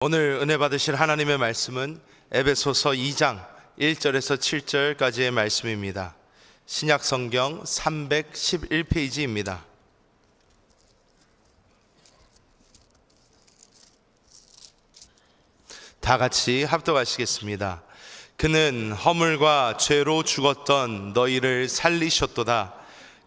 오늘 은혜 받으실 하나님의 말씀은 에베소서 2장 1절에서 7절까지의 말씀입니다. 신약성경 311페이지입니다. 다 같이 합독하시겠습니다. 그는 허물과 죄로 죽었던 너희를 살리셨도다.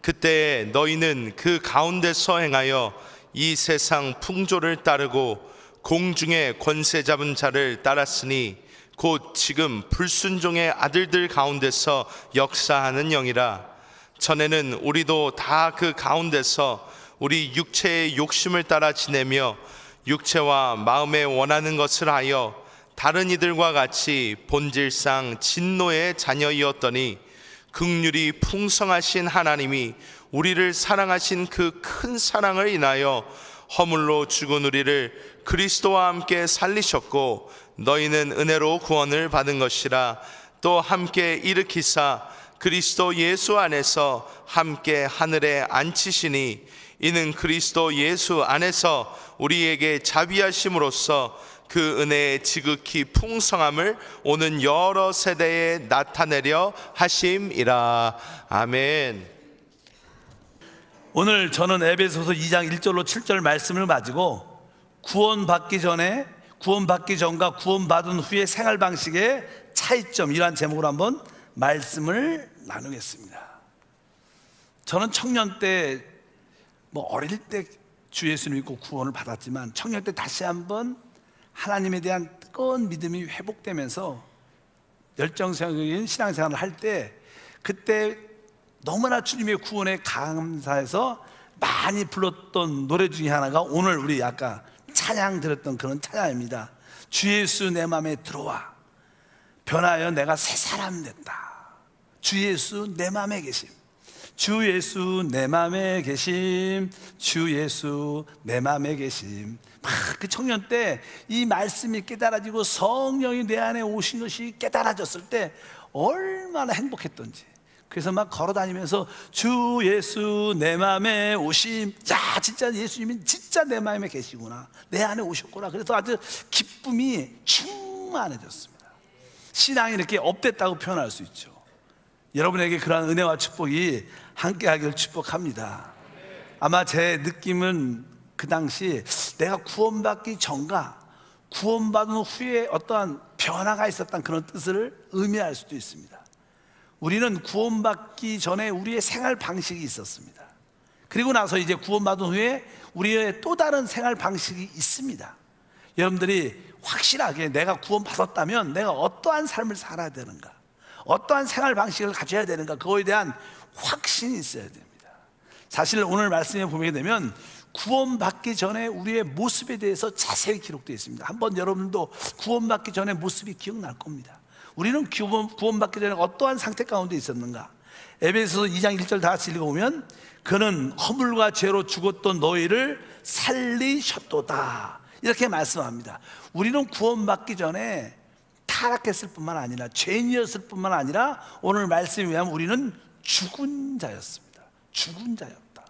그때 너희는 그 가운데서 행하여 이 세상 풍조를 따르고 공중의 권세 잡은 자를 따랐으니 곧 지금 불순종의 아들들 가운데서 역사하는 영이라. 전에는 우리도 다 그 가운데서 우리 육체의 욕심을 따라 지내며 육체와 마음에 원하는 것을 하여 다른 이들과 같이 본질상 진노의 자녀이었더니 긍휼이 풍성하신 하나님이 우리를 사랑하신 그 큰 사랑을 인하여 허물로 죽은 우리를 그리스도와 함께 살리셨고 너희는 은혜로 구원을 받은 것이라. 또 함께 일으키사 그리스도 예수 안에서 함께 하늘에 앉히시니 이는 그리스도 예수 안에서 우리에게 자비하심으로써 그 은혜의 지극히 풍성함을 오는 여러 세대에 나타내려 하심이라. 아멘. 오늘 저는 에베소서 2장 1절로 7절 말씀을 가지고 구원받기 전과 구원받은 후의 생활 방식의 차이점, 이러한 제목으로 한번 말씀을 나누겠습니다. 저는 청년 때 어릴 때 주 예수를 믿고 구원을 받았지만 청년 때 다시 한번 하나님에 대한 뜨거운 믿음이 회복되면서 열정적인 신앙생활을 할 때, 그때 너무나 주님의 구원에 감사해서 많이 불렀던 노래 중에 하나가 오늘 우리 아까 찬양 들었던 그런 찬양입니다. 주 예수 내 맘에 들어와 변하여 내가 새 사람 됐다. 주 예수 내 맘에 계심, 주 예수 내 맘에 계심, 주 예수 내 맘에 계심. 그 청년 때 이 말씀이 깨달아지고 성령이 내 안에 오신 것이 깨달아졌을 때 얼마나 행복했던지. 그래서 막 걸어다니면서 주 예수 내 맘에 오심, 야 진짜 예수님이 진짜 내 마음에 계시구나, 내 안에 오셨구나. 그래서 아주 기쁨이 충만해졌습니다. 신앙이 이렇게 업됐다고 표현할 수 있죠. 여러분에게 그러한 은혜와 축복이 함께하기를 축복합니다. 아마 제 느낌은 그 당시 내가 구원받기 전과 구원받은 후에 어떠한 변화가 있었던 그런 뜻을 의미할 수도 있습니다. 우리는 구원받기 전에 우리의 생활 방식이 있었습니다. 그리고 나서 이제 구원받은 후에 우리의 또 다른 생활 방식이 있습니다. 여러분들이 확실하게 내가 구원받았다면 내가 어떠한 삶을 살아야 되는가, 어떠한 생활 방식을 가져야 되는가, 그거에 대한 확신이 있어야 됩니다. 사실 오늘 말씀에 보게 되면 구원받기 전에 우리의 모습에 대해서 자세히 기록되어 있습니다. 한번 여러분도 구원받기 전에 모습이 기억날 겁니다. 우리는 구원받기 전에 어떠한 상태 가운데 있었는가? 에베소서 2장 1절 다 같이 읽어보면 그는 허물과 죄로 죽었던 너희를 살리셨도다, 이렇게 말씀합니다. 우리는 구원받기 전에 타락했을 뿐만 아니라 죄인이었을 뿐만 아니라 오늘 말씀에 의하면 우리는 죽은 자였습니다. 죽은 자였다.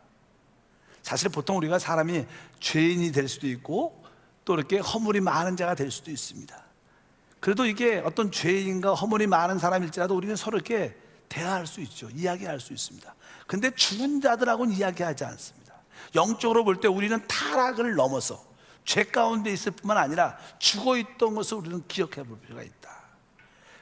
사실 보통 우리가 사람이 죄인이 될 수도 있고 또 이렇게 허물이 많은 자가 될 수도 있습니다. 그래도 이게 어떤 죄인과 허물이 많은 사람일지라도 우리는 서로 이렇게 대화할 수 있죠. 이야기할 수 있습니다. 근데 죽은 자들하고는 이야기하지 않습니다. 영적으로 볼 때 우리는 타락을 넘어서 죄 가운데 있을 뿐만 아니라 죽어있던 것을 우리는 기억해 볼 필요가 있다.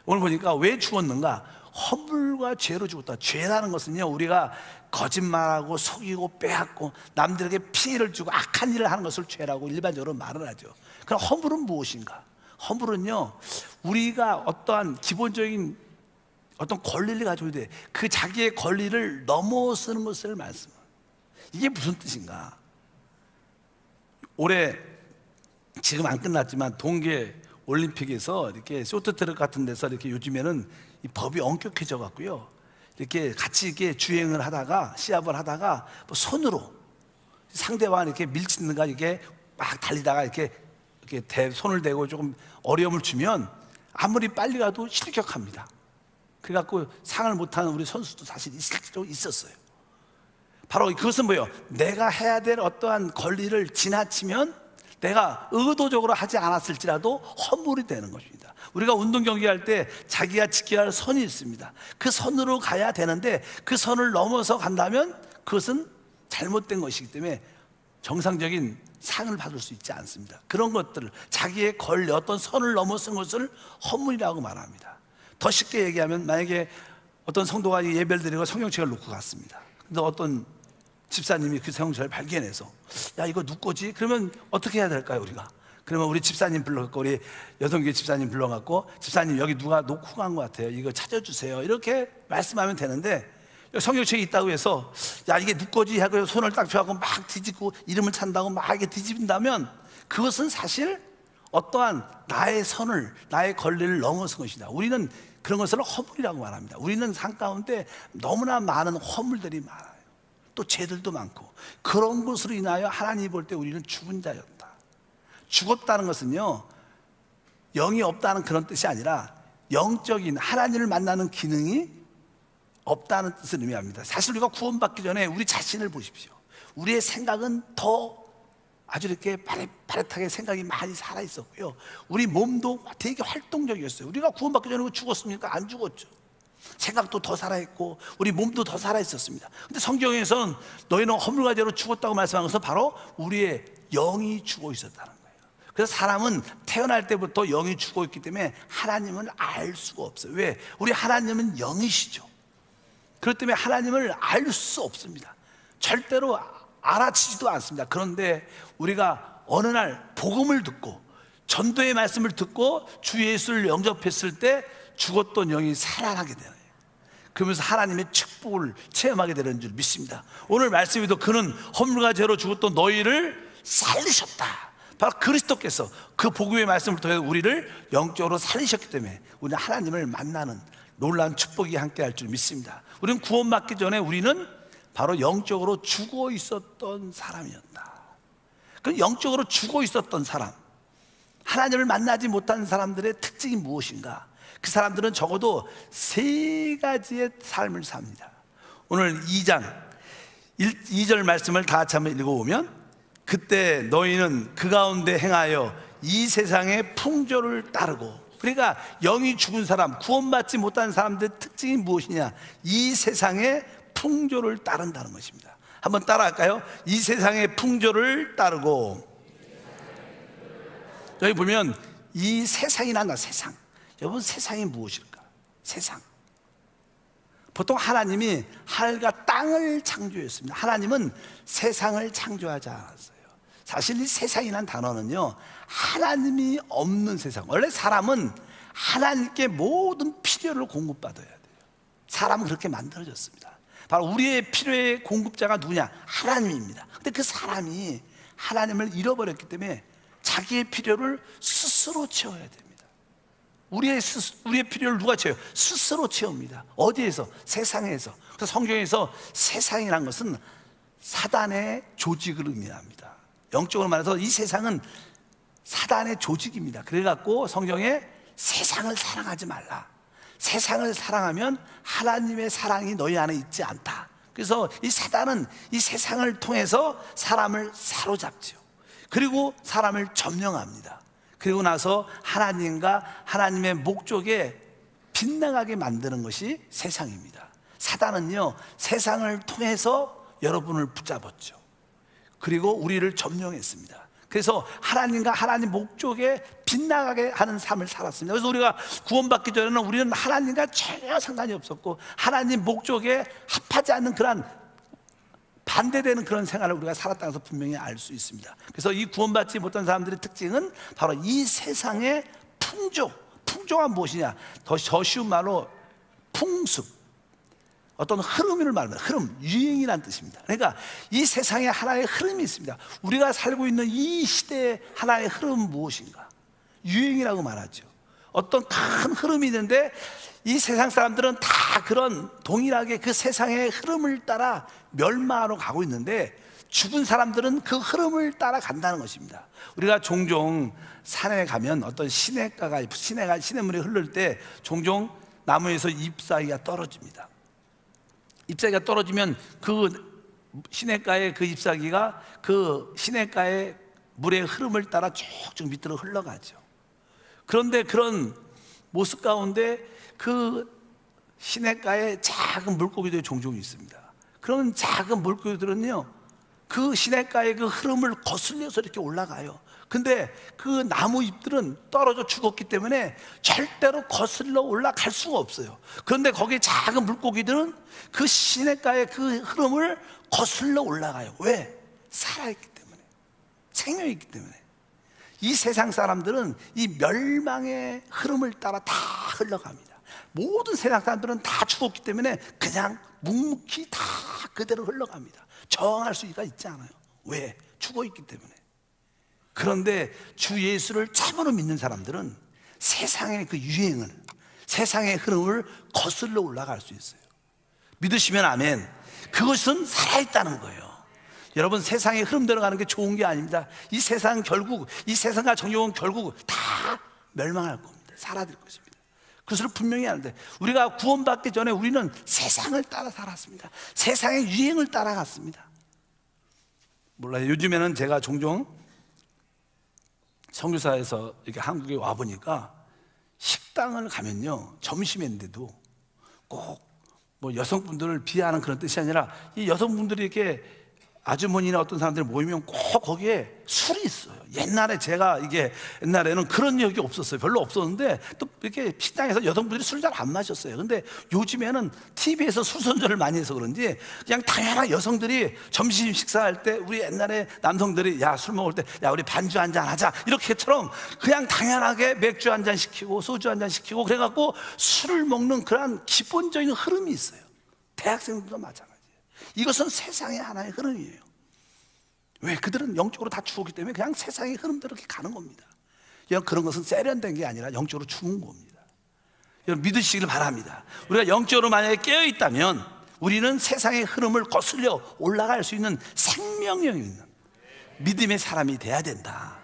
오늘 보니까 왜 죽었는가? 허물과 죄로 죽었다. 죄라는 것은요, 우리가 거짓말하고 속이고 빼앗고 남들에게 피해를 주고 악한 일을 하는 것을 죄라고 일반적으로 말을 하죠. 그럼 허물은 무엇인가? 허물은요, 우리가 어떠한 기본적인 어떤 권리를 가지고 돼, 그 자기의 권리를 넘어서는 것을 말씀합니다. 이게 무슨 뜻인가? 올해 지금 안 끝났지만 동계 올림픽에서 이렇게 쇼트트랙 같은 데서 이렇게 요즘에는 이 법이 엄격해져 갖고요, 이렇게 같이 이렇게 주행을 하다가 시합을 하다가 뭐 손으로 상대와 이렇게 밀치는가, 이게 막 달리다가 이렇게 손을 대고 조금 어려움을 주면 아무리 빨리 가도 실격합니다. 그래갖고 상을 못하는 우리 선수도 사실 있었어요. 바로 그것은 뭐예요? 내가 해야 될 어떠한 권리를 지나치면 내가 의도적으로 하지 않았을지라도 허물이 되는 것입니다. 우리가 운동 경기할 때 자기가 지켜야 할 선이 있습니다. 그 선으로 가야 되는데 그 선을 넘어서 간다면 그것은 잘못된 것이기 때문에 정상적인 상을 받을 수 있지 않습니다. 그런 것들을 자기의 권리, 어떤 선을 넘어선 것을 허물이라고 말합니다. 더 쉽게 얘기하면 만약에 어떤 성도가 예배를 드리고 성경책을 놓고 갔습니다. 근데 어떤 집사님이 그 성경책을 발견해서 야 이거 누구 거지? 그러면 어떻게 해야 될까요 우리가? 그러면 우리 집사님 불러갖고 우리 여성교회 집사님 불러갖고 집사님 여기 누가 놓고 간 것 같아요. 이거 찾아주세요. 이렇게 말씀하면 되는데 성경책이 있다고 해서 야 이게 누구 거지? 하고 손을 딱 펴고 막 뒤집고 이름을 찬다고 막 이렇게 뒤집는다면 그것은 사실 어떠한 나의 선을, 나의 권리를 넘어선 것이다. 우리는 그런 것을 허물이라고 말합니다. 우리는 삶 가운데 너무나 많은 허물들이 많아요. 또 죄들도 많고 그런 것으로 인하여 하나님이 볼 때 우리는 죽은 자였다. 죽었다는 것은요 영이 없다는 그런 뜻이 아니라 영적인 하나님을 만나는 기능이 없다는 뜻을 의미합니다. 사실 우리가 구원받기 전에 우리 자신을 보십시오. 우리의 생각은 더 아주 이렇게 바릿하게 생각이 많이 살아있었고요, 우리 몸도 되게 활동적이었어요. 우리가 구원받기 전에 죽었습니까? 안 죽었죠. 생각도 더 살아있고 우리 몸도 더 살아있었습니다. 근데 성경에서는 너희는 허물과 죄로 죽었다고 말씀한 것은 바로 우리의 영이 죽어 있었다는 거예요. 그래서 사람은 태어날 때부터 영이 죽어 있기 때문에 하나님을 알 수가 없어요. 왜? 우리 하나님은 영이시죠. 그렇기 때문에 하나님을 알 수 없습니다. 절대로 알아치지도 않습니다. 그런데 우리가 어느 날 복음을 듣고 전도의 말씀을 듣고 주 예수를 영접했을 때 죽었던 영이 살아나게 되어요. 그러면서 하나님의 축복을 체험하게 되는 줄 믿습니다. 오늘 말씀에도 그는 허물과 죄로 죽었던 너희를 살리셨다. 바로 그리스도께서 그 복음의 말씀을 통해 우리를 영적으로 살리셨기 때문에 우리는 하나님을 만나는 놀라운 축복이 함께 할 줄 믿습니다. 우리는 구원받기 전에 우리는 바로 영적으로 죽어 있었던 사람이었다. 그 영적으로 죽어 있었던 사람, 하나님을 만나지 못한 사람들의 특징이 무엇인가? 그 사람들은 적어도 세 가지의 삶을 삽니다. 오늘 2장 2절 말씀을 다 같이 한번 읽어보면, 그때 너희는 그 가운데 행하여 이 세상의 풍조를 따르고, 그러니까 영이 죽은 사람, 구원받지 못한 사람들의 특징이 무엇이냐? 이 세상의 풍조를 따른다는 것입니다. 한번 따라할까요? 이 세상의 풍조를 따르고. 여기 보면 이 세상이란다. 세상. 여러분, 세상이 무엇일까? 세상. 보통 하나님이 하늘과 땅을 창조했습니다. 하나님은 세상을 창조하지 않았어요. 사실 이 세상이란 단어는요, 하나님이 없는 세상. 원래 사람은 하나님께 모든 필요를 공급받아야 돼요. 사람은 그렇게 만들어졌습니다. 바로 우리의 필요의 공급자가 누구냐? 하나님입니다. 근데 그 사람이 하나님을 잃어버렸기 때문에 자기의 필요를 스스로 채워야 됩니다. 우리의 필요를 누가 채워요? 스스로 채웁니다. 어디에서? 세상에서. 그래서 성경에서 세상이라는 것은 사단의 조직을 의미합니다. 영적으로 말해서 이 세상은 사단의 조직입니다. 그래갖고 성경에 세상을 사랑하지 말라. 세상을 사랑하면 하나님의 사랑이 너희 안에 있지 않다. 그래서 이 사단은 이 세상을 통해서 사람을 사로잡죠. 그리고 사람을 점령합니다. 그리고 나서 하나님과 하나님의 목적에 빗나가게 만드는 것이 세상입니다. 사단은요, 세상을 통해서 여러분을 붙잡았죠. 그리고 우리를 점령했습니다. 그래서 하나님과 하나님 목적에 빗나가게 하는 삶을 살았습니다. 그래서 우리가 구원받기 전에는 우리는 하나님과 전혀 상관이 없었고 하나님 목적에 합하지 않는 그런 반대되는 그런 생활을 우리가 살았다는 것을 분명히 알 수 있습니다. 그래서 이 구원받지 못한 사람들의 특징은 바로 이 세상의 풍조. 풍조가 무엇이냐? 더 쉬운 말로 풍습, 어떤 흐름을 말합니다. 흐름, 유행이라는 뜻입니다. 그러니까 이 세상에 하나의 흐름이 있습니다. 우리가 살고 있는 이 시대의 하나의 흐름은 무엇인가? 유행이라고 말하죠. 어떤 큰 흐름이 있는데 이 세상 사람들은 다 그런 동일하게 그 세상의 흐름을 따라 멸망하러 가고 있는데 죽은 사람들은 그 흐름을 따라 간다는 것입니다. 우리가 종종 산에 가면 어떤 시냇물이 흐를 때 종종 나무에서 잎사귀가 떨어집니다. 잎사귀가 떨어지면 그 시냇가의 그 잎사귀가 그 시냇가의 물의 흐름을 따라 쭉쭉 밑으로 흘러가죠. 그런데 그런 모습 가운데 그 시냇가에 작은 물고기들이 종종 있습니다. 그런 작은 물고기들은요, 그 시냇가의 그 흐름을 거슬려서 이렇게 올라가요. 근데 그 나무 잎들은 떨어져 죽었기 때문에 절대로 거슬러 올라갈 수가 없어요. 그런데 거기 작은 물고기들은 그 시냇가의 그 흐름을 거슬러 올라가요. 왜? 살아있기 때문에, 생명이 있기 때문에. 이 세상 사람들은 이 멸망의 흐름을 따라 다 흘러갑니다. 모든 세상 사람들은 다 죽었기 때문에 그냥 묵묵히 다 그대로 흘러갑니다. 저항할 수가 있지 않아요. 왜? 죽어있기 때문에. 그런데 주 예수를 참으로 믿는 사람들은 세상의 그 유행을, 세상의 흐름을 거슬러 올라갈 수 있어요. 믿으시면 아멘. 그것은 살아있다는 거예요. 여러분, 세상의 흐름대로 가는 게 좋은 게 아닙니다. 이 세상 결국, 이 세상과 정욕은 결국 다 멸망할 겁니다. 사라질 것입니다. 그것을 분명히 하는데, 우리가 구원받기 전에 우리는 세상을 따라 살았습니다. 세상의 유행을 따라갔습니다. 몰라요. 요즘에는 제가 종종 선교사에서 이렇게 한국에 와 보니까 식당을 가면요, 점심인데도 꼭 뭐 여성분들을 비하하는 그런 뜻이 아니라 이 여성분들이 이렇게 아주머니나 어떤 사람들이 모이면 꼭 거기에 술이 있어요. 옛날에는 그런 적이 없었어요. 별로 없었는데 또 이렇게 식당에서 여성분들이 술 잘 안 마셨어요. 근데 요즘에는 TV에서 술 선전을 많이 해서 그런지 그냥 당연한 여성들이 점심 식사할 때 우리 옛날에 남성들이 야, 술 먹을 때 야, 우리 반주 한잔 하자 이렇게처럼 그냥 당연하게 맥주 한잔 시키고 소주 한잔 시키고 그래갖고 술을 먹는 그런 기본적인 흐름이 있어요. 대학생들도 마찬가지예요. 이것은 세상의 하나의 흐름이에요. 왜? 그들은 영적으로 다 죽었기 때문에 그냥 세상의 흐름대로 이렇게 가는 겁니다. 그런 것은 세련된 게 아니라 영적으로 죽은 겁니다. 여러분, 믿으시길 바랍니다. 우리가 영적으로 만약에 깨어있다면 우리는 세상의 흐름을 거슬려 올라갈 수 있는 생명력이 있는 믿음의 사람이 돼야 된다.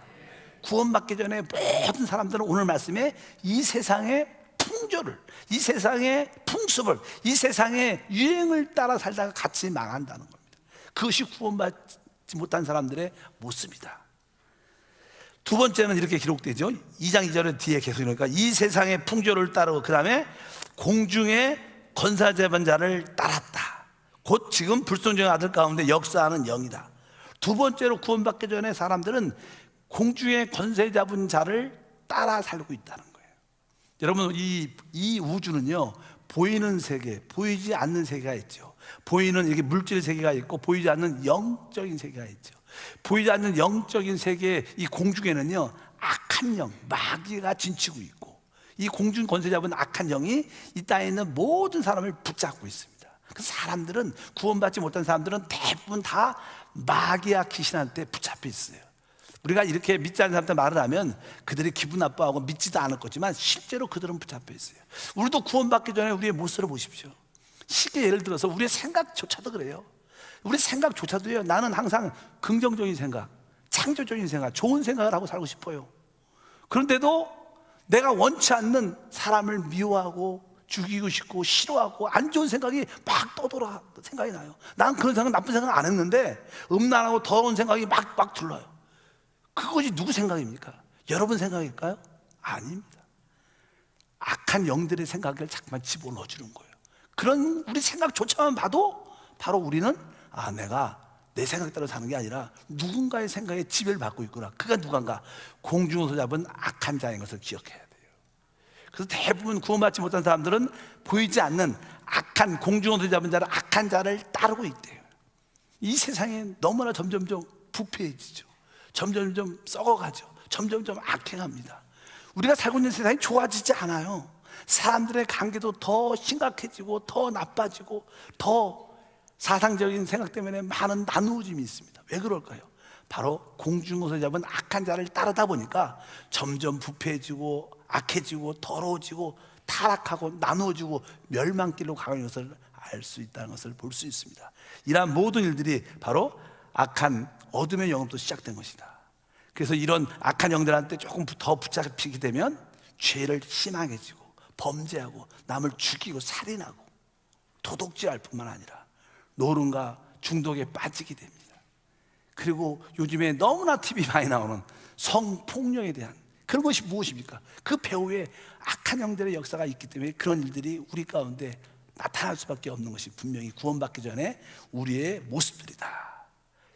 구원받기 전에 모든 사람들은 오늘 말씀에 이 세상의 풍조를, 이 세상의 풍습을, 이 세상의 유행을 따라 살다가 같이 망한다는 겁니다. 그것이 구원받지 못한 사람들의 모습이다. 두 번째는 이렇게 기록되죠. 2장 2절의 뒤에 계속 이러니까 이 세상의 풍조를 따르고 그 다음에 공중의 권세 잡은 자를 따랐다. 곧 지금 불순종의 아들 가운데 역사하는 영이다. 두 번째로 구원받기 전에 사람들은 공중의 권세 잡은 자를 따라 살고 있다는 거예요. 여러분, 이 우주는요, 보이는 세계, 보이지 않는 세계가 있죠. 보이는 이렇게 물질 세계가 있고 보이지 않는 영적인 세계가 있죠. 보이지 않는 영적인 세계의 이 공중에는요, 악한 영, 마귀가 진치고 있고 이 공중 권세 잡은 악한 영이 이 땅에 있는 모든 사람을 붙잡고 있습니다. 그 사람들은, 구원받지 못한 사람들은 대부분 다 마귀와 귀신한테 붙잡혀 있어요. 우리가 이렇게 믿지 않는 사람한테 말을 하면 그들이 기분 나빠하고 믿지도 않을 거지만 실제로 그들은 붙잡혀 있어요. 우리도 구원받기 전에 우리의 모습을 보십시오. 쉽게 예를 들어서 우리의 생각조차도 그래요. 우리 생각조차도요, 나는 항상 긍정적인 생각, 창조적인 생각, 좋은 생각을 하고 살고 싶어요. 그런데도 내가 원치 않는 사람을 미워하고 죽이고 싶고 싫어하고 안 좋은 생각이 막 떠돌아 생각이 나요. 난 그런 생각, 나쁜 생각 안 했는데 음란하고 더러운 생각이 막 들러요. 그것이 누구 생각입니까? 여러분 생각일까요? 아닙니다. 악한 영들의 생각을 자꾸만 집어넣어주는 거예요. 그런 우리 생각조차만 봐도 바로 우리는 내가 내 생각대로 사는 게 아니라 누군가의 생각에 지배를 받고 있구나. 그가 누군가 공중에서 잡은 악한 자인 것을 기억해야 돼요. 그래서 대부분 구원받지 못한 사람들은 보이지 않는 악한 공중에서 잡은 자를, 악한 자를 따르고 있대요. 이 세상에 너무나 점점점 부패해지죠. 점점점 썩어가죠. 점점점 악해갑니다. 우리가 살고 있는 세상이 좋아지지 않아요. 사람들의 관계도 더 심각해지고 더 나빠지고 더 사상적인 생각 때문에 많은 나누어짐이 있습니다. 왜 그럴까요? 바로 공중에서 잡은 악한 자를 따르다 보니까 점점 부패해지고 악해지고 더러워지고 타락하고 나누어지고 멸망길로 가는 것을 알 수 있다는 것을 볼 수 있습니다. 이러한 모든 일들이 바로 악한 어둠의 영업도 시작된 것이다. 그래서 이런 악한 영들한테 조금 더 붙잡히게 되면 죄를 심하게 지고 범죄하고 남을 죽이고 살인하고 도둑질할 뿐만 아니라 노름과 중독에 빠지게 됩니다. 그리고 요즘에 너무나 TV 많이 나오는 성폭력에 대한 그런 것이 무엇입니까? 그 배후에 악한 영들의 역사가 있기 때문에 그런 일들이 우리 가운데 나타날 수밖에 없는 것이 분명히 구원받기 전에 우리의 모습들이다.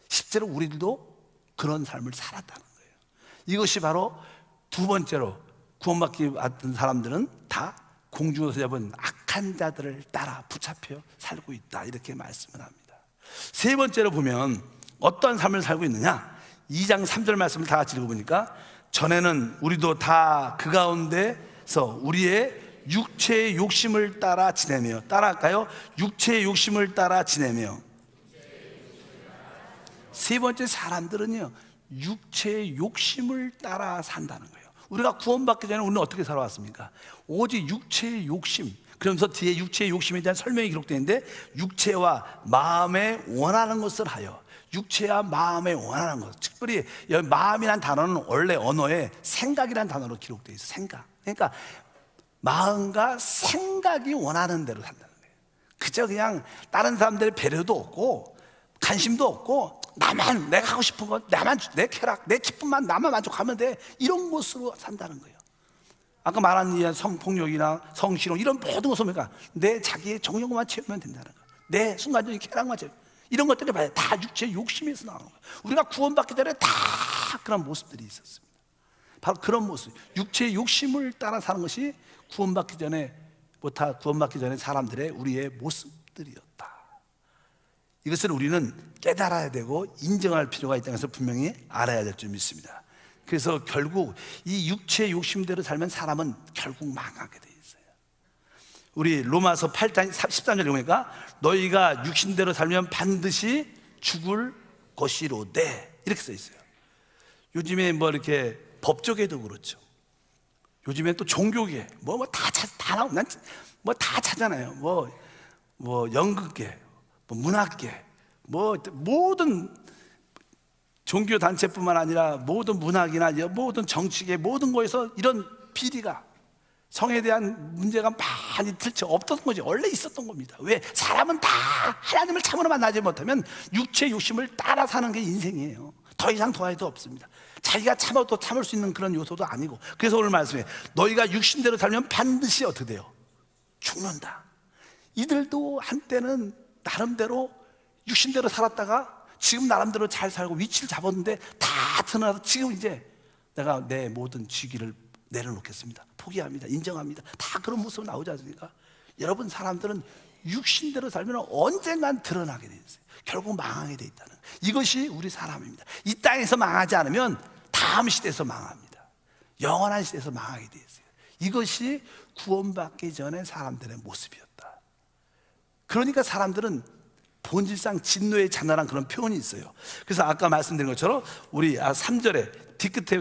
실제로 우리들도 그런 삶을 살았다는 거예요. 이것이 바로 두 번째로 구원받기 왔던 사람들은 다 공중에서 잡은 악한 자들을 따라 붙잡혀 살고 있다, 이렇게 말씀을 합니다. 세 번째로 보면 어떠한 삶을 살고 있느냐, 2장 3절 말씀을 다 같이 읽어보니까 전에는 우리도 다 그 가운데서 우리의 육체의 욕심을 따라 지내며, 따라할까요? 육체의 욕심을 따라 지내며. 세 번째, 사람들은요 육체의 욕심을 따라 산다는 거예요. 우리가 구원받기 전에 우리는 어떻게 살아왔습니까? 오직 육체의 욕심, 그러면서 뒤에 육체의 욕심에 대한 설명이 기록되어 있는데, 육체와 마음에 원하는 것을 하여, 육체와 마음에 원하는 것, 특별히 여기 마음이란 단어는 원래 언어에 생각이란 단어로 기록되어 있어요. 생각. 그러니까 마음과 생각이 원하는 대로 산다는 거예요. 그저 그냥 다른 사람들의 배려도 없고 관심도 없고 나만, 내가 하고 싶은 것, 나만, 내 쾌락, 내 기쁨만 나만 만족하면 돼, 이런 것으로 산다는 거예요. 아까 말한 이 성폭력이나 성희롱 이런 모든 것은 뭡니까? 내 자기의 정욕만 채우면 된다는 거예요. 내 순간적인 쾌락만 채우면, 이런 것들이 다 육체의 욕심에서 나오는 거예요. 우리가 구원받기 전에 다 그런 모습들이 있었습니다. 바로 그런 모습, 육체의 욕심을 따라 사는 것이 구원받기 전에 사람들의 우리의 모습들이었다. 이것을 우리는 깨달아야 되고 인정할 필요가 있다는 것을 분명히 알아야 될 줄 믿습니다. 그래서 결국 이 육체의 욕심대로 살면 사람은 결국 망하게 돼 있어요. 우리 로마서 8장 13절 보니까 너희가 육신대로 살면 반드시 죽을 것이로되, 이렇게 써 있어요. 요즘에 뭐 이렇게 법조계도 그렇죠. 요즘에 또 종교계 다 나오고, 난 뭐 다 찾잖아요. 뭐 연극계, 뭐 문학계, 뭐 모든 종교 단체뿐만 아니라 모든 문학이나 모든 정치계, 모든 거에서 이런 비리가, 성에 대한 문제가 많이 없었던 거지. 원래 있었던 겁니다. 왜? 사람은 다 하나님을 참으로 만나지 못하면 육체 욕심을 따라 사는 게 인생이에요. 더 이상 더해도 없습니다. 자기가 참아도 참을 수 있는 그런 요소도 아니고. 그래서 오늘 말씀에 너희가 육신대로 살면 반드시 어떻게 돼요? 죽는다. 이들도 한때는 나름대로 육신대로 살았다가 지금 나름대로 잘 살고 위치를 잡았는데 다 드러나서 지금 이제 내가 내 모든 직위를 내려놓겠습니다, 포기합니다, 인정합니다, 다 그런 모습 나오지 않습니까? 여러분, 사람들은 육신대로 살면 언젠간 드러나게 돼 있어요. 결국 망하게 돼 있다는, 이것이 우리 사람입니다. 이 땅에서 망하지 않으면 다음 시대에서 망합니다. 영원한 시대에서 망하게 돼 있어요. 이것이 구원받기 전에 사람들의 모습이었다. 그러니까 사람들은 본질상 진노의 자녀란 그런 표현이 있어요. 그래서 아까 말씀드린 것처럼 우리 3절에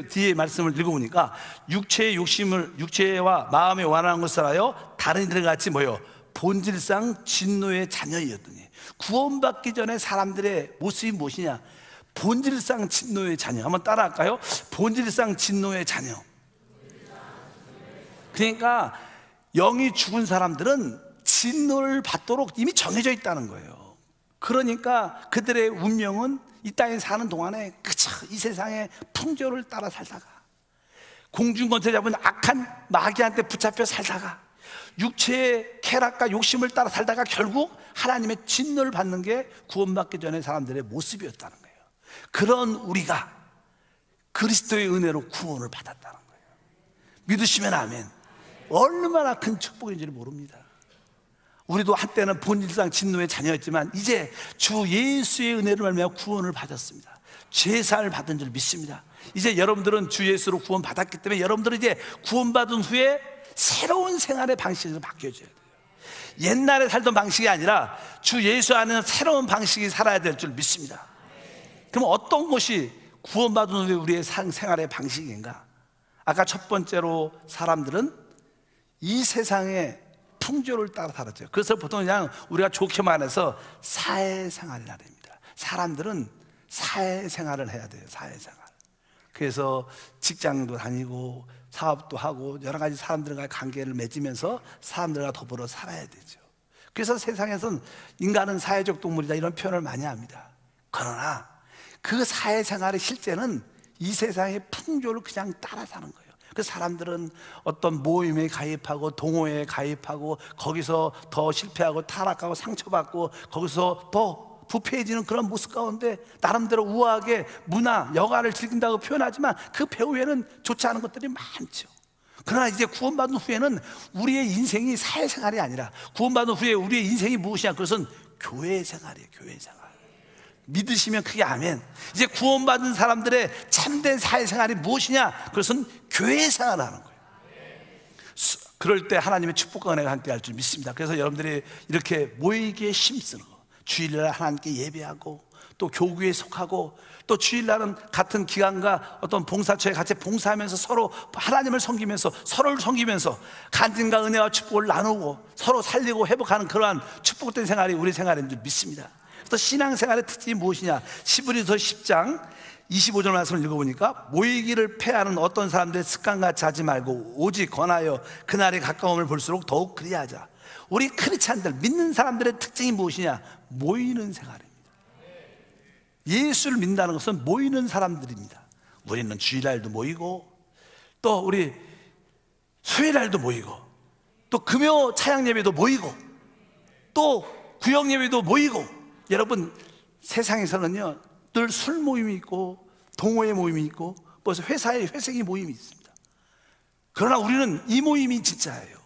뒤에 말씀을 읽어보니까 육체의 욕심을, 육체와 마음에 원하는 것을 하여 다른 이들 같이 본질상 진노의 자녀이었더니, 구원받기 전에 사람들의 모습이 무엇이냐? 본질상 진노의 자녀. 한번 따라할까요? 본질상 진노의 자녀. 그러니까 영이 죽은 사람들은 진노를 받도록 이미 정해져 있다는 거예요. 그러니까 그들의 운명은 이 땅에 사는 동안에 그저 이 세상의 풍조를 따라 살다가, 공중권세 잡은 악한 마귀한테 붙잡혀 살다가, 육체의 쾌락과 욕심을 따라 살다가 결국 하나님의 진노를 받는 게 구원받기 전에 사람들의 모습이었다는 거예요. 그런 우리가 그리스도의 은혜로 구원을 받았다는 거예요. 믿으시면 아멘. 얼마나 큰 축복인지를 모릅니다. 우리도 한때는 본질상 진노의 자녀였지만 이제 주 예수의 은혜로 말미암아 구원을 받았습니다. 제사를 받은 줄 믿습니다. 이제 여러분들은 주 예수로 구원 받았기 때문에 여러분들은 이제 구원받은 후에 새로운 생활의 방식으로 바뀌어져야 돼요. 옛날에 살던 방식이 아니라 주 예수 안에는 새로운 방식이 살아야 될 줄 믿습니다. 그럼 어떤 것이 구원받은 후에 우리의 생활의 방식인가? 아까 첫 번째로 사람들은 이 세상의 풍조를 따라 살았죠. 그래서 보통 그냥 우리가 좋게 말해서 사회생활이라 합니다. 사람들은 사회생활을 해야 돼요. 사회생활. 그래서 직장도 다니고 사업도 하고 여러 가지 사람들과의 관계를 맺으면서 사람들과 더불어 살아야 되죠. 그래서 세상에서는 인간은 사회적 동물이다 이런 표현을 많이 합니다. 그러나 그 사회생활의 실제는 이 세상의 풍조를 그냥 따라 사는 거예요. 그 사람들은 어떤 모임에 가입하고 동호회에 가입하고 거기서 더 실패하고 타락하고 상처받고 거기서 더 부패해지는 그런 모습 가운데 나름대로 우아하게 문화, 여가를 즐긴다고 표현하지만 그 배후에는 좋지 않은 것들이 많죠. 그러나 이제 구원받은 후에는 우리의 인생이 사회생활이 아니라 구원받은 후에 우리의 인생이 무엇이냐? 그것은 교회 생활이에요. 교회 생활. 믿으시면 크게 아멘. 이제 구원받은 사람들의 참된 사회생활이 무엇이냐? 그것은 교회 생활을 하는 거예요. 그럴 때 하나님의 축복과 은혜가 함께 할 줄 믿습니다. 그래서 여러분들이 이렇게 모이기에 힘쓰는 거, 주일날 하나님께 예배하고 또 교구에 속하고 또 주일날은 같은 기관과 어떤 봉사처에 같이 봉사하면서 서로 하나님을 섬기면서 서로를 섬기면서 간증과 은혜와 축복을 나누고 서로 살리고 회복하는 그러한 축복된 생활이 우리 생활인 줄 믿습니다. 또 신앙생활의 특징이 무엇이냐? 시브리서 10장 25절 말씀을 읽어보니까 모이기를 패하는 어떤 사람들의 습관같이 하지 말고 오직 권하여 그날이 가까움을 볼수록 더욱 그리하자. 우리 크리스찬들 믿는 사람들의 특징이 무엇이냐? 모이는 생활입니다. 예수를 믿는다는 것은 모이는 사람들입니다. 우리는 주일날도 모이고 또 우리 수요일날도 모이고 또 금요 차양 예배도 모이고 또 구역 예배도 모이고. 여러분 세상에서는요 늘 술 모임이 있고 동호회 모임이 있고 벌써 회사에 회생이 모임이 있습니다. 그러나 우리는 이 모임이 진짜예요.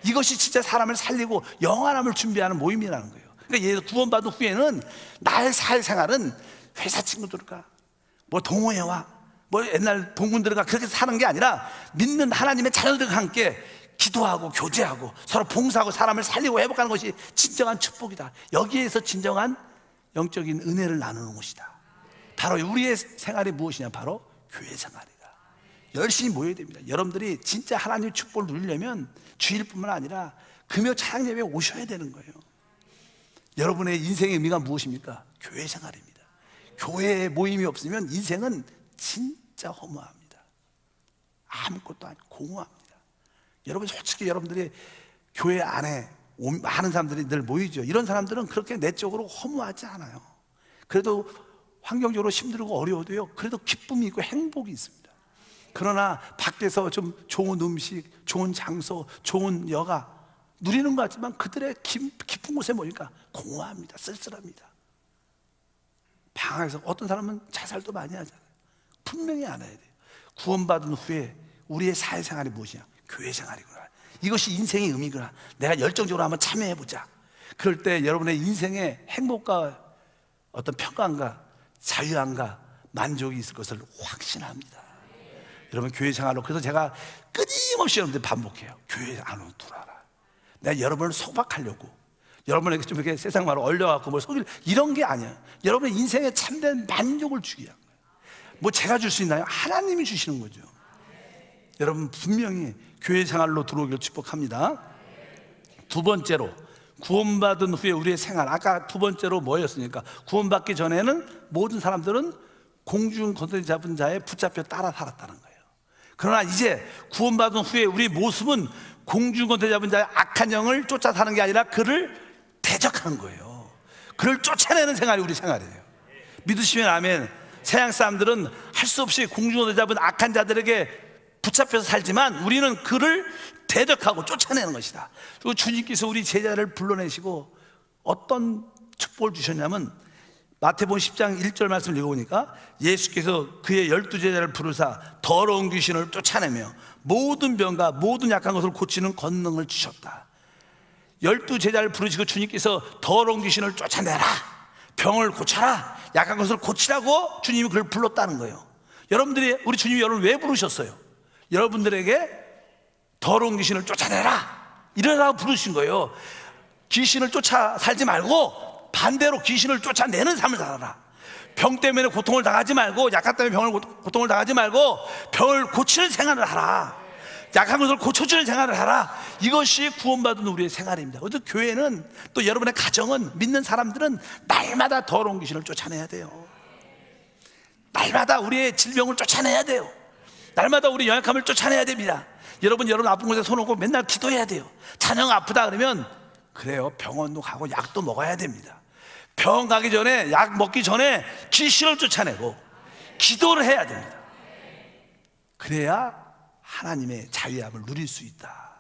이것이 진짜 사람을 살리고 영원함을 준비하는 모임이라는 거예요. 그러니까 예수 구원받은 후에는 나의 사회생활은 회사 친구들과 뭐 동호회와 뭐 옛날 동문들과 그렇게 사는 게 아니라 믿는 하나님의 자녀들과 함께 기도하고 교제하고 서로 봉사하고 사람을 살리고 회복하는 것이 진정한 축복이다. 여기에서 진정한 영적인 은혜를 나누는 것이다. 바로 우리의 생활이 무엇이냐? 바로 교회 생활이다. 열심히 모여야 됩니다. 여러분들이 진짜 하나님의 축복을 누리려면 주일뿐만 아니라 금요 찬양 예배에 오셔야 되는 거예요. 여러분의 인생의 의미가 무엇입니까? 교회 생활입니다. 교회에 모임이 없으면 인생은 진짜 허무합니다. 아무것도 아니고 공허합니다. 여러분 솔직히 여러분들이 교회 안에 많은 사람들이 늘 모이죠. 이런 사람들은 그렇게 내적으로 허무하지 않아요. 그래도 환경적으로 힘들고 어려워도요 그래도 기쁨이 있고 행복이 있습니다. 그러나 밖에서 좀 좋은 음식, 좋은 장소, 좋은 여가 누리는 것 같지만 그들의 깊은 곳에 모이니까 공허합니다. 쓸쓸합니다. 방황해서 어떤 사람은 자살도 많이 하잖아요. 분명히 알아야 돼요. 구원받은 후에 우리의 사회생활이 무엇이냐? 교회 생활이구나. 이것이 인생의 의미구나. 내가 열정적으로 한번 참여해보자. 그럴 때 여러분의 인생의 행복과 어떤 평강과 자유함과 만족이 있을 것을 확신합니다. 여러분 교회 생활로 그래서 제가 끊임없이 여러분들 반복해요. 교회 안으로 들어와라. 내가 여러분을 속박하려고 여러분에게 좀 이렇게 세상 말로 얼려갖고 뭘 속일 이런 게 아니야. 여러분의 인생에 참된 만족을 주기 위한 거예요. 뭐 제가 줄 수 있나요? 하나님이 주시는 거죠. 여러분 분명히 교회 생활로 들어오기를 축복합니다. 두 번째로 구원받은 후에 우리의 생활. 아까 두 번째로 뭐였습니까? 구원받기 전에는 모든 사람들은 공중 곤더리 잡은 자에 붙잡혀 따라 살았다는 거예요. 그러나 이제 구원받은 후에 우리 모습은 공중 곤더리 잡은 자의 악한 영을 쫓아 사는 게 아니라 그를 대적하는 거예요. 그를 쫓아내는 생활이 우리 생활이에요. 믿으시면 아멘. 세상 사람들은 할 수 없이 공중 곤더리 잡은 악한 자들에게 붙잡혀서 살지만 우리는 그를 대적하고 쫓아내는 것이다. 그리고 주님께서 우리 제자를 불러내시고 어떤 축복을 주셨냐면 마태복음 10장 1절 말씀을 읽어보니까 예수께서 그의 12제자를 부르사 더러운 귀신을 쫓아내며 모든 병과 모든 약한 것을 고치는 권능을 주셨다. 12제자를 부르시고 주님께서 더러운 귀신을 쫓아내라, 병을 고쳐라, 약한 것을 고치라고 주님이 그를 불렀다는 거예요. 여러분들이 우리 주님이 여러분을 왜 부르셨어요? 여러분들에게 더러운 귀신을 쫓아내라 이러라고 부르신 거예요. 귀신을 쫓아 살지 말고 반대로 귀신을 쫓아내는 삶을 살아라. 병 때문에 고통을 당하지 말고, 약한 때문에 고통을 당하지 말고 병을 고치는 생활을 하라. 약한 것을 고쳐주는 생활을 하라. 이것이 구원받은 우리의 생활입니다. 그래서 교회는 또 여러분의 가정은, 믿는 사람들은 날마다 더러운 귀신을 쫓아내야 돼요. 날마다 우리의 질병을 쫓아내야 돼요. 날마다 우리 연약함을 쫓아내야 됩니다. 여러분 아픈 곳에 손 얹고 맨날 기도해야 돼요. 자녀가 아프다 그러면 그래요, 병원도 가고 약도 먹어야 됩니다. 병 가기 전에, 약 먹기 전에 귀신을 쫓아내고 기도를 해야 됩니다. 그래야 하나님의 자유함을 누릴 수 있다.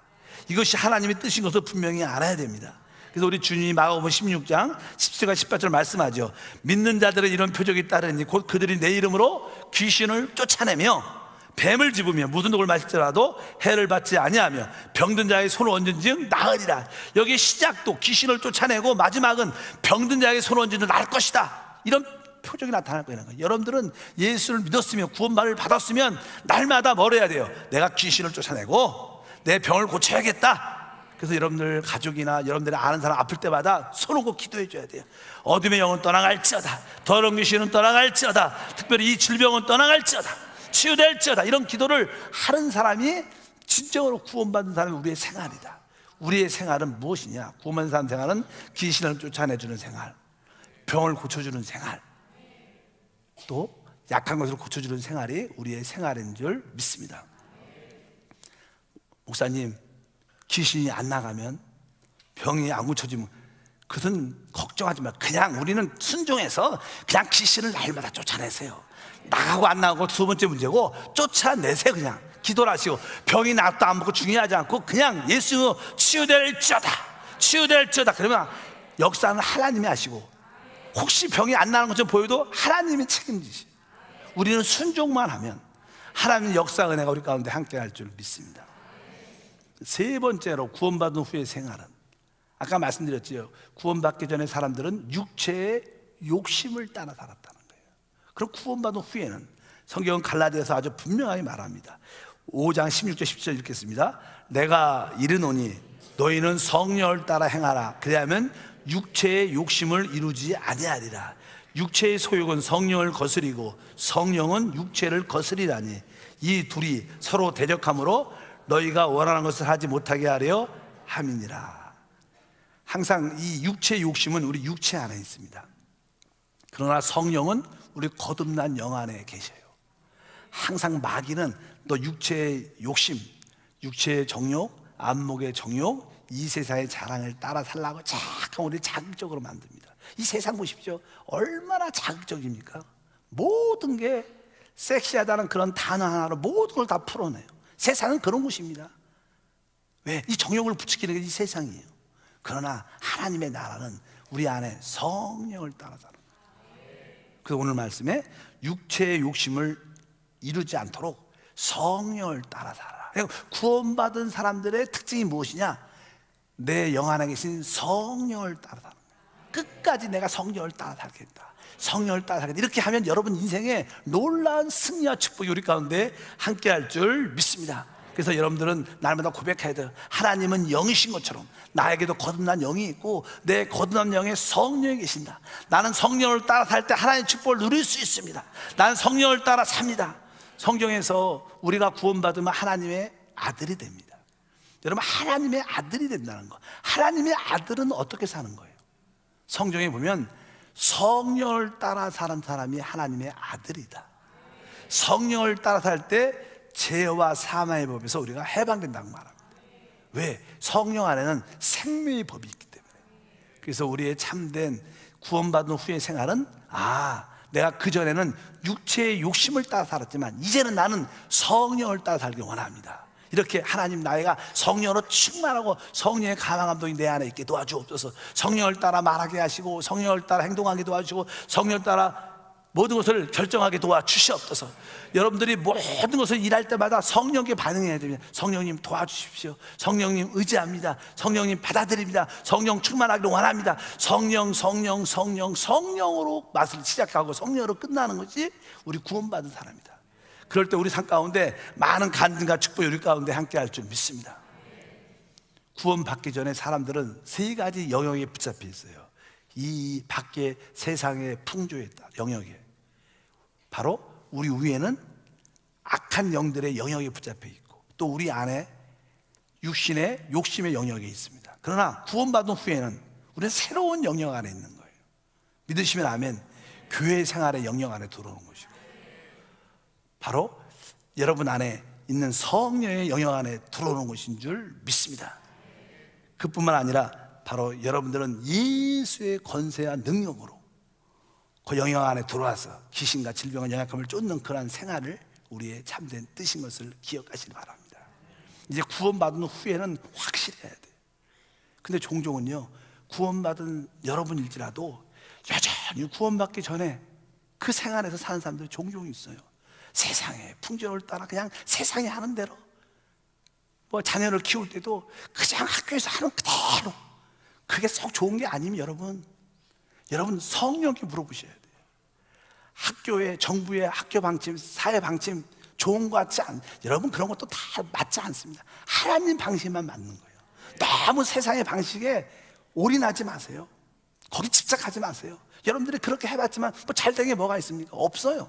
이것이 하나님의 뜻인 것을 분명히 알아야 됩니다. 그래서 우리 주님이 마가복음 16장 17과 18절 말씀하죠. 믿는 자들의 이런 표적이 따르니 곧 그들이 내 이름으로 귀신을 쫓아내며 뱀을 집으며 무슨 독을 마실지라도 해를 받지 아니하며 병든 자의 손을 얹은 즉 나으리라. 여기 시작도 귀신을 쫓아내고 마지막은 병든 자의 손을 얹은 즉 나을 것이다. 이런 표적이 나타날 거예요. 여러분들은 예수를 믿었으면, 구원을 받았으면 날마다 뭘 해야 돼요? 내가 귀신을 쫓아내고 내 병을 고쳐야겠다. 그래서 여러분들 가족이나 여러분들이 아는 사람 아플 때마다 손 얹고 기도해 줘야 돼요. 어둠의 영은 떠나갈지어다, 더러운 귀신은 떠나갈지어다, 특별히 이 질병은 떠나갈지어다, 치유될지어다. 이런 기도를 하는 사람이 진정으로 구원받은 사람이 우리의 생활이다. 우리의 생활은 무엇이냐? 구원받은 사람 생활은 귀신을 쫓아내주는 생활, 병을 고쳐주는 생활, 또 약한 것을 고쳐주는 생활이 우리의 생활인 줄 믿습니다. 목사님, 귀신이 안 나가면, 병이 안 고쳐지면 그것은 걱정하지 마. 그냥 우리는 순종해서 그냥 귀신을 날마다 쫓아내세요. 나가고 안 나가고 두 번째 문제고, 쫓아내세요. 그냥 기도를 하시고, 병이 낫도 안 먹고 중요하지 않고 그냥 예수 치유될지어다, 치유될지어다. 그러면 역사는 하나님이 하시고, 혹시 병이 안 나는 것처럼 보여도 하나님이 책임지시. 우리는 순종만 하면 하나님의 역사 은혜가 우리 가운데 함께 할 줄 믿습니다. 세 번째로 구원받은 후의 생활은, 아까 말씀드렸죠. 구원받기 전에 사람들은 육체의 욕심을 따라 살았다는 거예요. 그럼 구원받은 후에는 성경은 갈라디아서 아주 분명하게 말합니다. 5장 16절 17절 읽겠습니다. 내가 이르노니 너희는 성령을 따라 행하라. 그리하면 육체의 욕심을 이루지 아니하리라. 육체의 소욕은 성령을 거스리고 성령은 육체를 거스리라니 이 둘이 서로 대적함으로 너희가 원하는 것을 하지 못하게 하려 함이니라. 항상 이 육체의 욕심은 우리 육체 안에 있습니다. 그러나 성령은 우리 거듭난 영 안에 계셔요. 항상 마귀는 너 육체의 욕심, 육체의 정욕, 안목의 정욕, 이 세상의 자랑을 따라 살라고 자꾸 우리 자극적으로 만듭니다. 이 세상 보십시오. 얼마나 자극적입니까? 모든 게 섹시하다는 그런 단어 하나로 모든 걸 다 풀어내요. 세상은 그런 곳입니다. 왜? 이 정욕을 부추기는 게 이 세상이에요. 그러나 하나님의 나라는 우리 안에 성령을 따라 사는 거예요. 그래서 오늘 말씀에 육체의 욕심을 이루지 않도록 성령을 따라 살아라. 구원받은 사람들의 특징이 무엇이냐? 내 영 안에 계신 성령을 따라 사는 거예요. 끝까지 내가 성령을 따라 살겠다, 성령을 따라 살겠다. 이렇게 하면 여러분 인생에 놀라운 승리와 축복이 우리 가운데 함께 할 줄 믿습니다. 그래서 여러분들은 날마다 고백해야 돼요. 하나님은 영이신 것처럼 나에게도 거듭난 영이 있고 내 거듭난 영에 성령이 계신다. 나는 성령을 따라 살 때 하나님의 축복을 누릴 수 있습니다. 나는 성령을 따라 삽니다. 성경에서 우리가 구원받으면 하나님의 아들이 됩니다. 여러분, 하나님의 아들이 된다는 거. 하나님의 아들은 어떻게 사는 거예요? 성경에 보면 성령을 따라 사는 사람이 하나님의 아들이다. 성령을 따라 살 때 죄와 사망의 법에서 우리가 해방된다고 말합니다. 왜? 성령 안에는 생명의 법이 있기 때문에. 그래서 우리의 참된 구원받은 후의 생활은, 내가 그전에는 육체의 욕심을 따라 살았지만 이제는 나는 성령을 따라 살기 원합니다. 이렇게 하나님 나이가 성령으로 충만하고 성령의 감화 감동이 내 안에 있게 도와주옵소서. 성령을 따라 말하게 하시고 성령을 따라 행동하게 도와주시고 성령을 따라 모든 것을 결정하게 도와주시옵소서. 여러분들이 모든 것을 일할 때마다 성령께 반응해야 됩니다. 성령님 도와주십시오. 성령님 의지합니다. 성령님 받아들입니다. 성령 충만하기를 원합니다. 성령으로 맛을 시작하고 성령으로 끝나는 것이 우리 구원받은 사람이다. 그럴 때 우리 삶 가운데 많은 간증과 축복이 우리 가운데 함께 할 줄 믿습니다. 구원받기 전에 사람들은 세 가지 영역에 붙잡혀 있어요. 이 밖에 세상의 풍조에 있다. 영역에. 바로 우리 위에는 악한 영들의 영역에 붙잡혀 있고 또 우리 안에 육신의 욕심의 영역에 있습니다. 그러나 구원받은 후에는 우리는 새로운 영역 안에 있는 거예요. 믿으시면 아멘. 교회 생활의 영역 안에 들어오는 것이고 바로 여러분 안에 있는 성령의 영역 안에 들어오는 것인 줄 믿습니다. 그뿐만 아니라 바로 여러분들은 예수의 권세와 능력으로 그 영역 안에 들어와서 귀신과 질병과 연약함을 쫓는 그러한 생활을 우리의 참된 뜻인 것을 기억하시기 바랍니다. 이제 구원받은 후에는 확실해야 돼요. 근데 종종은요, 구원받은 여러분일지라도 여전히 구원받기 전에 그 생활에서 사는 사람들이 종종 있어요. 세상의 풍조를 따라 그냥 세상이 하는 대로, 뭐 자녀를 키울 때도 그냥 학교에서 하는 그대로, 그게 썩 좋은 게 아니면 여러분 성령께 물어보셔야 돼요. 학교의, 정부의 학교 방침, 사회 방침 좋은 것 같지 않, 여러분 그런 것도 다 맞지 않습니다. 하나님 방식만 맞는 거예요. 너무 세상의 방식에 올인하지 마세요. 거기 집착하지 마세요. 여러분들이 그렇게 해봤지만 뭐 잘된 게 뭐가 있습니까? 없어요.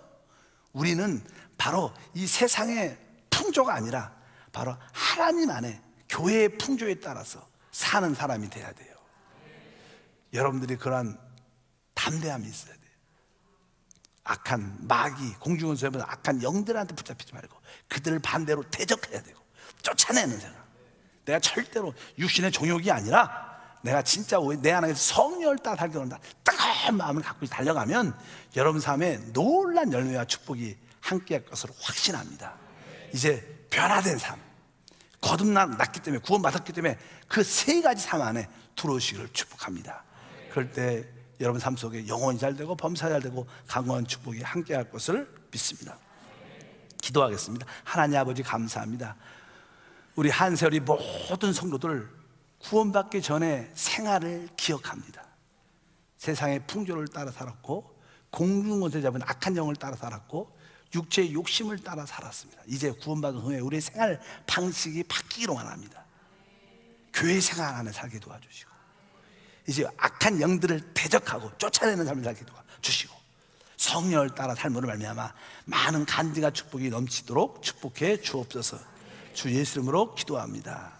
우리는 바로 이 세상의 풍조가 아니라 바로 하나님 안에 교회의 풍조에 따라서 사는 사람이 돼야 돼요. 여러분들이 그러한 담대함이 있어야 돼요. 악한 마귀, 공중원수에서 악한 영들한테 붙잡히지 말고 그들을 반대로 대적해야 되고 쫓아내는 생각. 내가 절대로 육신의 종욕이 아니라 내가 진짜 내 안에 성령을 따라 살려온다, 뜨거운 마음을 갖고 달려가면 여러분 삶에 놀란 열매와 축복이 함께할 것으로 확신합니다. 이제 변화된 삶, 거듭났기 때문에, 구원받았기 때문에 그 세 가지 삶 안에 들어오시기를 축복합니다. 그럴 때 여러분 삶 속에 영혼이 잘 되고 범사가 잘 되고 강건한 축복이 함께할 것을 믿습니다. 기도하겠습니다. 하나님 아버지 감사합니다. 우리 한세월이 모든 성도들 구원받기 전에 생활을 기억합니다. 세상의 풍조를 따라 살았고 공중원세 잡은 악한 영을 따라 살았고 육체의 욕심을 따라 살았습니다. 이제 구원받은 후에 우리의 생활 방식이 바뀌기로만 합니다. 교회 생활 안에 살게 도와주시고 이제 악한 영들을 대적하고 쫓아내는 삶을 살게 도와주시고 성령을 따라 삶으로 말미암아 많은 간증과 축복이 넘치도록 축복해 주옵소서. 주 예수 이름으로 기도합니다.